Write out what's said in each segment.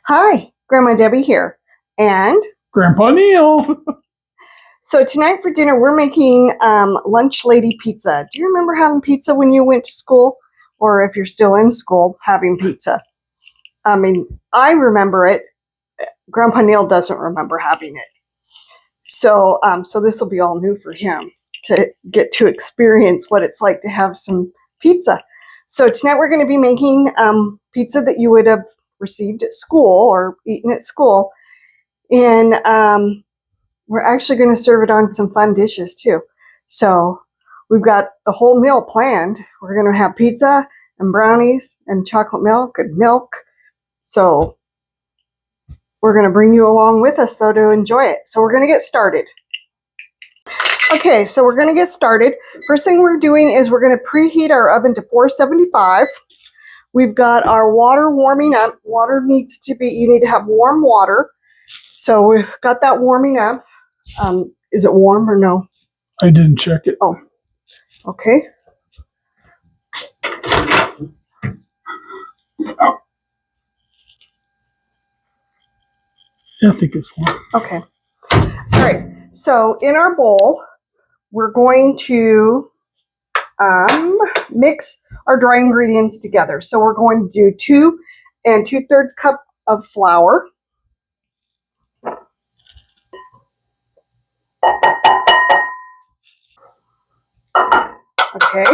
Hi, Grandma Debbie here. And Grandpa Neil. so tonight for dinner, we're making lunch lady pizza. Do you remember having pizza when you went to school? Or if you're still in school, having pizza? I mean, I remember it. Grandpa Neil doesn't remember having it. So this will be all new for him to get to experience what it's like to have some pizza. So tonight we're going to be making pizza that you would have received at school or eaten at school. And we're actually going to serve it on some fun dishes too. So we've got the whole meal planned. We're going to have pizza and brownies and chocolate milk and milk. So we're going to bring you along with us though to enjoy it. So we're going to get started. Okay, so we're going to get started. First thing we're doing is we're going to preheat our oven to 475. We've got our water warming up. Water needs to be, you need to have warm water. So we've got that warming up. Is it warm or no? I didn't check it. Oh, okay. Yeah, I think it's warm. Okay. All right. So in our bowl, we're going to mix our dry ingredients together. So we're going to do 2 2/3 cup of flour. Okay.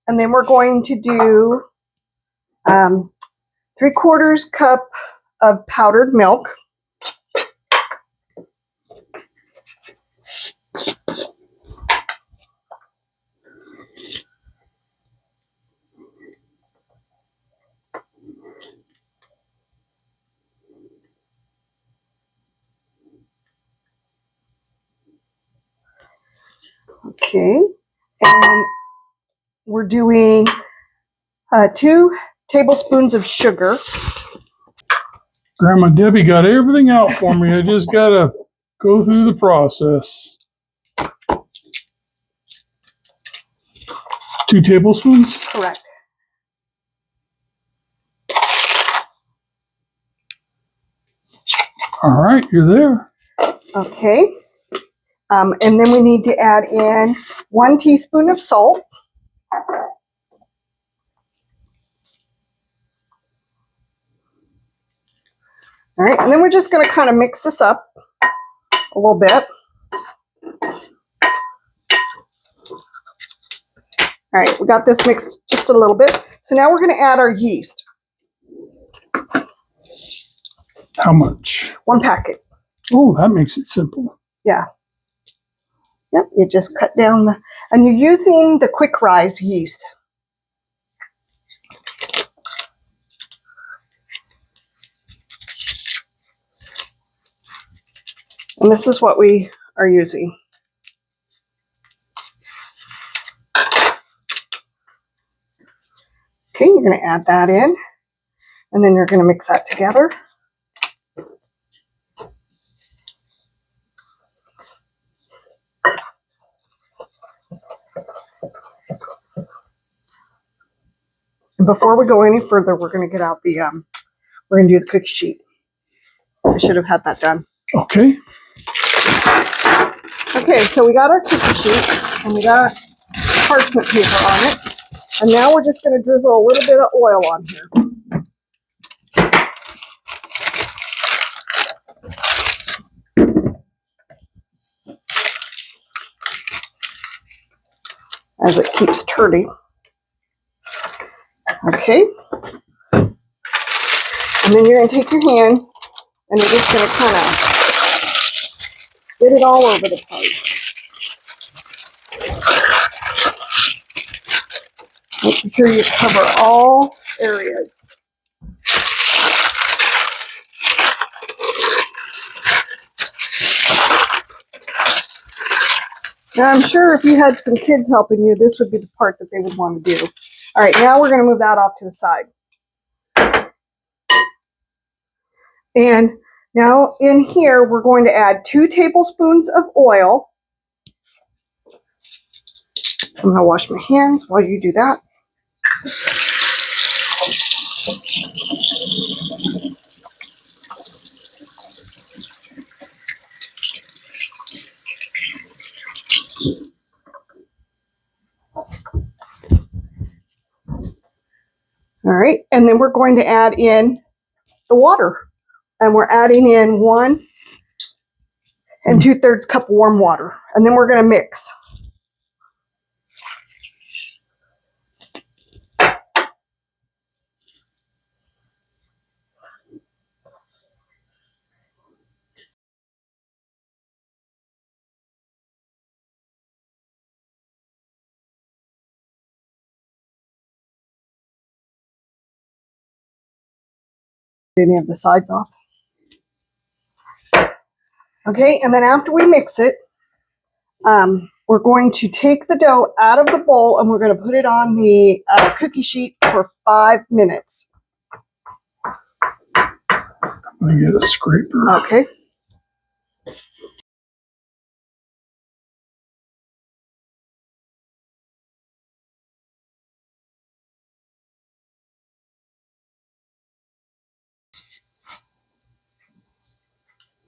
And then we're going to do 3/4 cup of powdered milk. Okay. And we're doing 2 tablespoons of sugar. Grandma Debbie got everything out for me. I just got to go through the process. 2 tablespoons? Correct. All right, you're there. Okay. And then we need to add in 1 teaspoon of salt. All right, and then we're just going to kind of mix this up a little bit. All right, we got this mixed just a little bit. So now we're going to add our yeast. How much? 1 packet. Oh, that makes it simple. Yeah. Yep, you just cut down and you're using the quick rise yeast. And this is what we are using. Okay, you're going to add that in, and then you're going to mix that together. And before we go any further, we're going to get out the, we're going to do the cookie sheet. I should have had that done. Okay. Okay, so we got our cookie sheet, and we got parchment paper on it. And now we're just going to drizzle a little bit of oil on here. As it keeps turning. Okay. And then you're going to take your hand and you're just going to kind of get it all over the place. Making sure you cover all areas. Now I'm sure if you had some kids helping you, this would be the part that they would want to do. All right, now we're going to move that off to the side. And now in here, we're going to add 2 tablespoons of oil. I'm going to wash my hands while you do that. All right, and then we're going to add in the water. And we're adding in 1 2/3 cup of warm water. And then we're going to mix. Any of the sides off. Okay, and then after we mix it, we're going to take the dough out of the bowl and we're going to put it on the cookie sheet for 5 minutes. Let me get a scraper. Okay.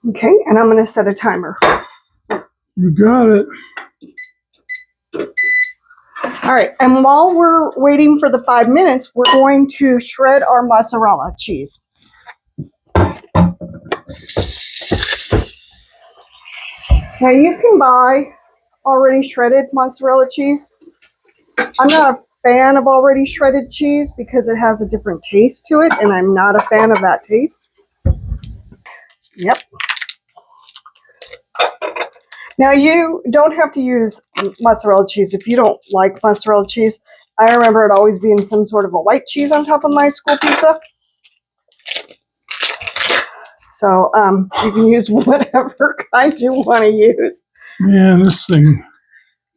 Okay, and I'm going to set a timer. You got it. All right, and while we're waiting for the 5 minutes, we're going to shred our mozzarella cheese. Now you can buy already shredded mozzarella cheese. I'm not a fan of already shredded cheese because it has a different taste to it, and I'm not a fan of that taste. Yep. Now you don't have to use mozzarella cheese if you don't like mozzarella cheese. I remember it always being some sort of a white cheese on top of my school pizza. So you can use whatever kind you want to use. Man, this thing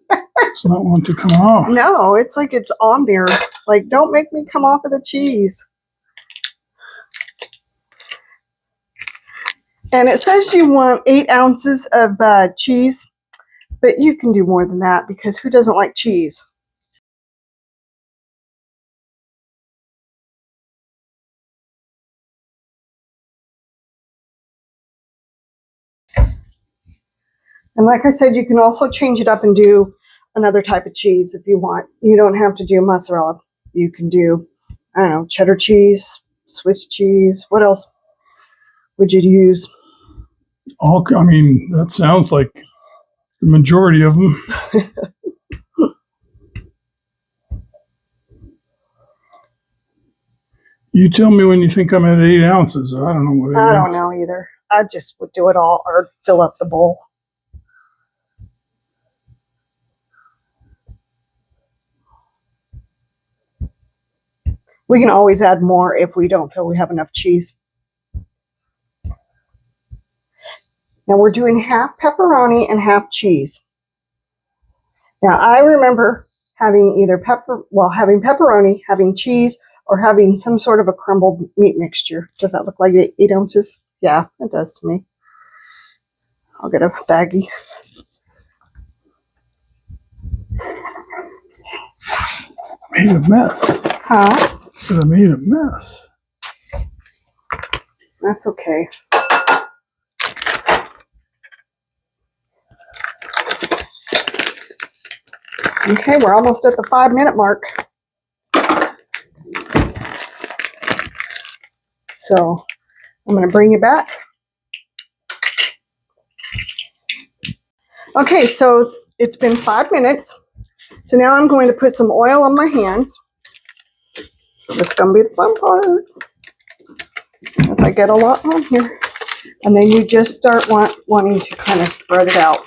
does not want to come off. No, it's like it's on there. Like, don't make me come off of the cheese. And it says you want 8 ounces of cheese, but you can do more than that because who doesn't like cheese? And like I said, you can also change it up and do another type of cheese if you want. You don't have to do mozzarella. You can do, I don't know, cheddar cheese, Swiss cheese. What else would you use? I mean, that sounds like the majority of them. You tell me when you think I'm at 8 ounces. I don't know what it is. I don't know either. I just would do it all or fill up the bowl. We can always add more if we don't feel we have enough cheese. Now we're doing half pepperoni and half cheese. Now I remember having either having pepperoni, having cheese, or having some sort of a crumbled meat mixture. Does that look like 8 ounces? Yeah, it does to me. I'll get a baggie. Made a mess. Huh? So I made a mess. That's okay. Okay, we're almost at the 5-minute mark. So I'm going to bring you back. Okay, so it's been 5 minutes. So now I'm going to put some oil on my hands. This is going to be the fun part. As I get a lot on here. And then you just start wanting to kind of spread it out.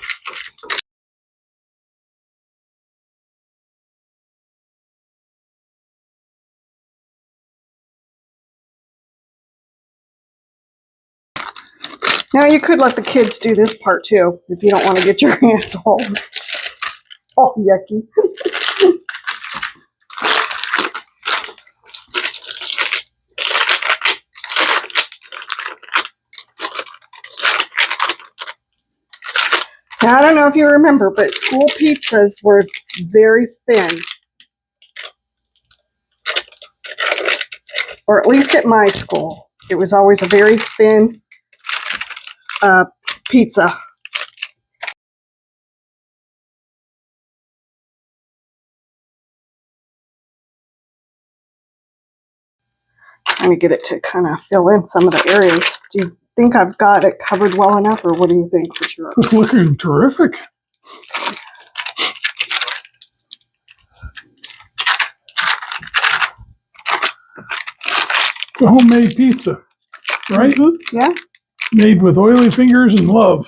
Now you could let the kids do this part too, if you don't want to get your hands all yucky. Now I don't know if you remember, but school pizzas were very thin. Or at least at my school. It was always a very thin pizza. Trying to get it to kind of fill in some of the areas. Do you think I've got it covered well enough, or what do you think for sure? It's looking terrific. It's a homemade pizza, right? Mm-hmm. Yeah. Made with oily fingers and love.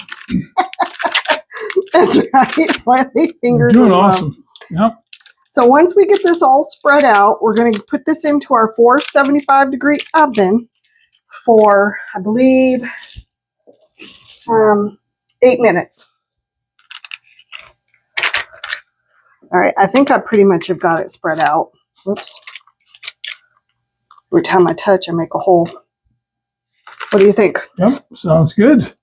That's right. Oily fingers. You're doing and love. awesome. Yep. So once we get this all spread out, we're going to put this into our 475-degree oven for, I believe, 8 minutes. All right, I think I pretty much have got it spread out. Whoops. Every time I touch, I make a hole. What do you think? Yep. Sounds good.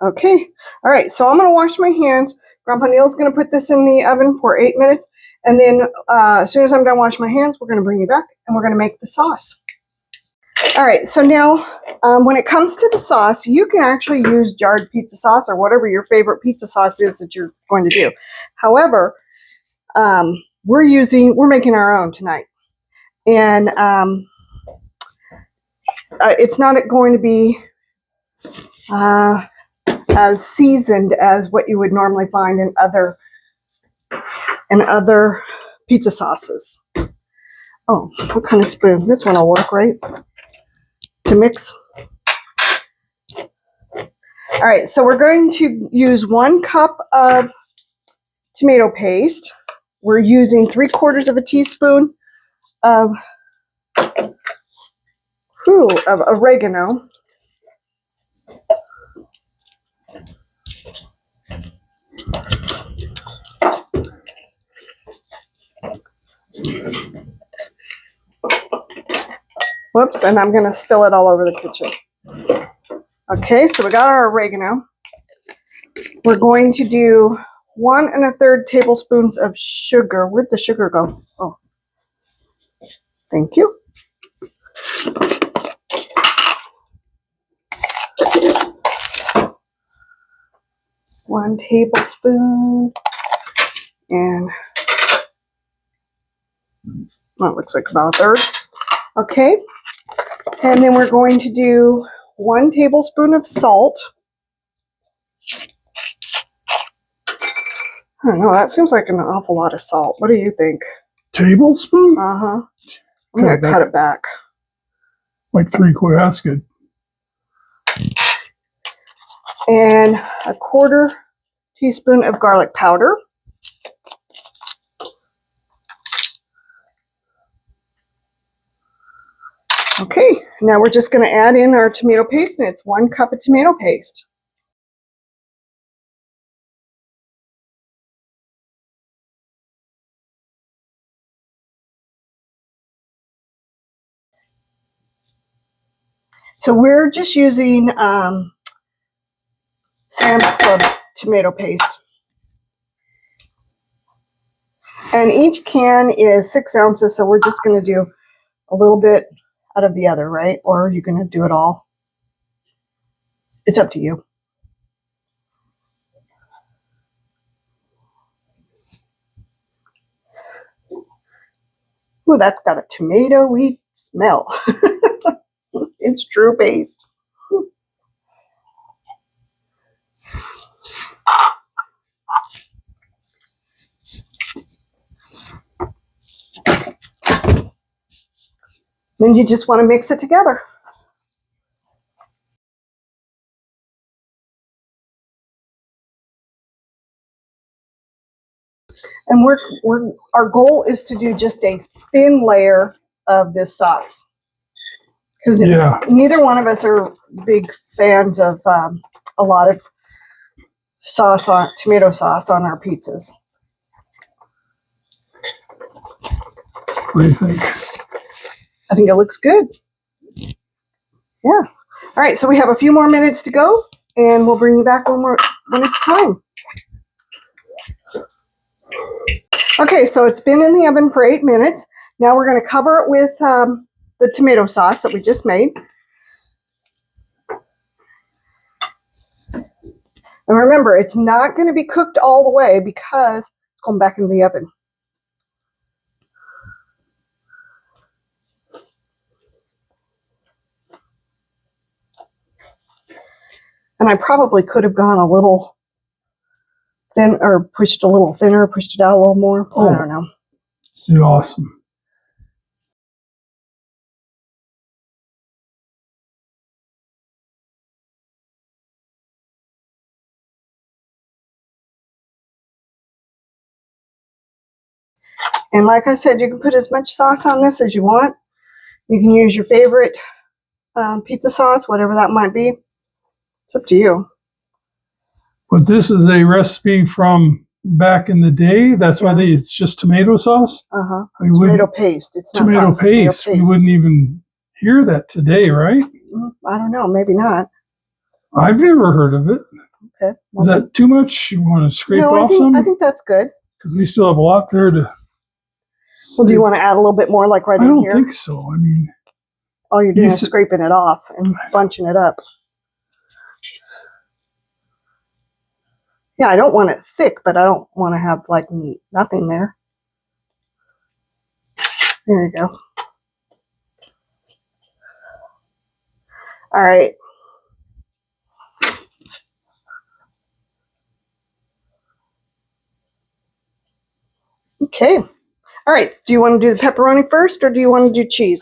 Okay. All right, so I'm going to wash my hands. Grandpa Neil's going to put this in the oven for 8 minutes. And then as soon as I'm done washing my hands, we're going to bring you back and we're going to make the sauce. All right, so now when it comes to the sauce, you can actually use jarred pizza sauce or whatever your favorite pizza sauce is that you're going to do. However, we're making our own tonight. And it's not going to be as seasoned as what you would normally find in other pizza sauces. Oh, what kind of spoon? This one will work, right? To mix. All right, so we're going to use 1 cup of tomato paste. We're using 3/4 teaspoon of oregano. Whoops, and I'm going to spill it all over the kitchen. Okay, so we got our oregano. We're going to do 1 1/3 tablespoons of sugar. Where'd the sugar go? Oh, thank you. One tablespoon, and well, it looks like about 1/3. Okay, and then we're going to do 1 tablespoon of salt. I don't know, that seems like an awful lot of salt. What do you think? Tablespoon? Uh-huh. I'm going to cut it back. Like 3/4. That's good. And 1/4 teaspoon of garlic powder. Okay, now we're just going to add in our tomato paste, and it's 1 cup of tomato paste. So we're just using Sam's Club tomato paste. And each can is 6 ounces, so we're just going to do a little bit out of the other, right? Or are you going to do it all? It's up to you. Ooh, that's got a tomatoey smell. It's true paste. Then you just want to mix it together. And our goal is to do just a thin layer of this sauce. Because neither one of us are big fans of a lot of tomato sauce on our pizzas. What do you think? I think it looks good. Yeah. All right, so we have a few more minutes to go, and we'll bring you back when it's time. Okay, so it's been in the oven for 8 minutes. Now we're going to cover it with the tomato sauce that we just made. And remember, it's not going to be cooked all the way because it's going back into the oven. And I probably could have gone a little thin or pushed a little thinner, pushed it out a little more. Oh. I don't know. It's awesome. And like I said, you can put as much sauce on this as you want. You can use your favorite pizza sauce, whatever that might be. It's up to you. But this is a recipe from back in the day. That's why it's just tomato sauce. Tomato paste. It's not tomato sauce, paste. Tomato paste. We wouldn't even hear that today, right? I don't know. Maybe not. I've never heard of it. Okay. Well, is that too much? You want to scrape off some? I think that's good. Because we still have a lot there to. Well, do you want to add a little bit more, like right in here? I don't think so. I mean, all you're doing is scraping it off and bunching it up. Yeah, I don't want it thick, but I don't want to have like nothing there. There you go. All right. Okay. All right. Do you want to do the pepperoni first, or do you want to do cheese?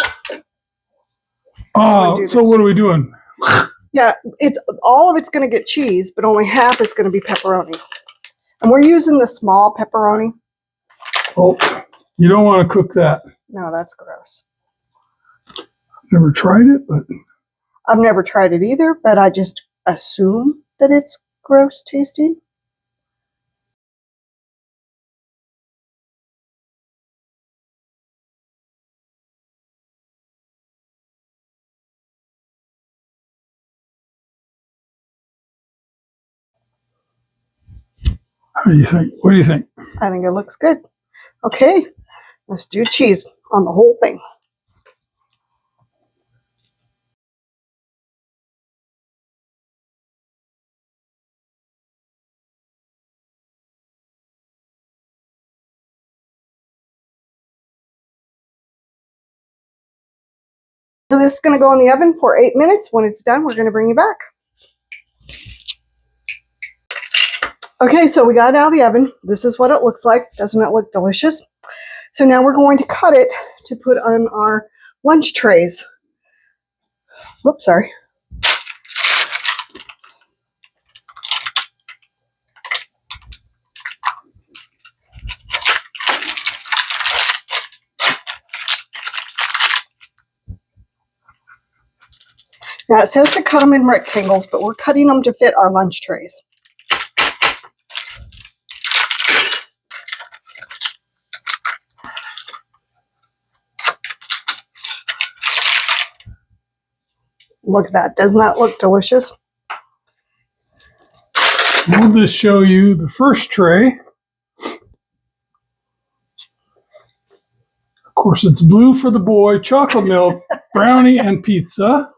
So what are we doing? Yeah, all of it's going to get cheese, but only half is going to be pepperoni. And we're using the small pepperoni. Oh, you don't want to cook that. No, that's gross. Never tried it, but I've never tried it either, but I just assume that it's gross tasting. What do you think? What do you think? I think it looks good. Okay, let's do cheese on the whole thing. So this is going to go in the oven for 8 minutes. When it's done, we're going to bring you back. Okay, so we got it out of the oven. This is what it looks like. Doesn't it look delicious? So now we're going to cut it to put on our lunch trays. Whoops, sorry. Now it says to cut them in rectangles, but we're cutting them to fit our lunch trays. Look at that. Doesn't that look delicious? We'll just show you the first tray. Of course, it's blue for the boy, chocolate milk, brownie, and pizza.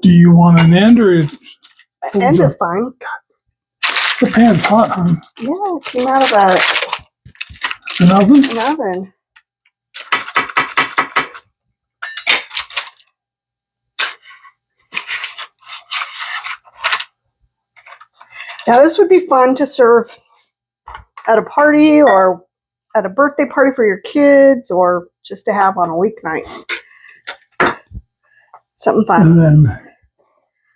Do you want an end or? End is fine. The pan's hot, huh? Yeah, it came out of an oven. An oven. Now this would be fun to serve at a party or at a birthday party for your kids, or just to have on a weeknight. Something fun. And then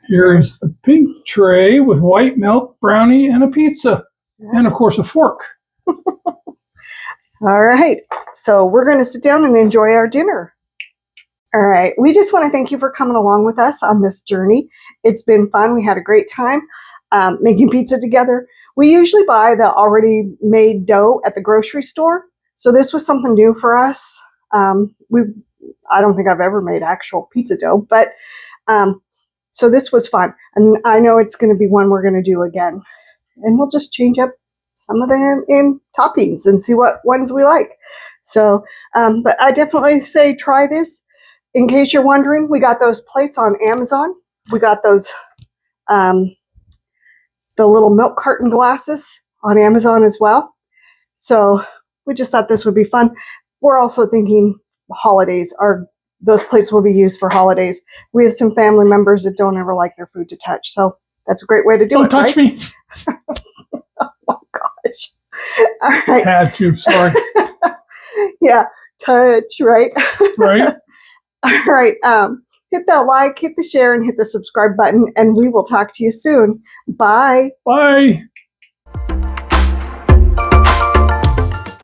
here's the pink tray with white milk, brownie, and a pizza. And of course a fork. All right. So we're going to sit down and enjoy our dinner. All right. We just want to thank you for coming along with us on this journey. It's been fun. We had a great time making pizza together. We usually buy the already made dough at the grocery store. So this was something new for us. I don't think I've ever made actual pizza dough, but so this was fun. And I know it's going to be one we're going to do again. And we'll just change up some of them in toppings and see what ones we like. So, but I definitely say try this. In case you're wondering, we got those plates on Amazon. We got those, the little milk carton glasses on Amazon as well. So we just thought this would be fun. We're also thinking holidays are those plates will be used for holidays. We have some family members that don't ever like their food to touch, so that's a great way to do Don't it. touch right? me. Oh gosh! All right. Had to. Sorry. Yeah, touch. Right. Right. All right. Hit that like, hit the share, and hit the subscribe button, and we will talk to you soon. Bye. Bye.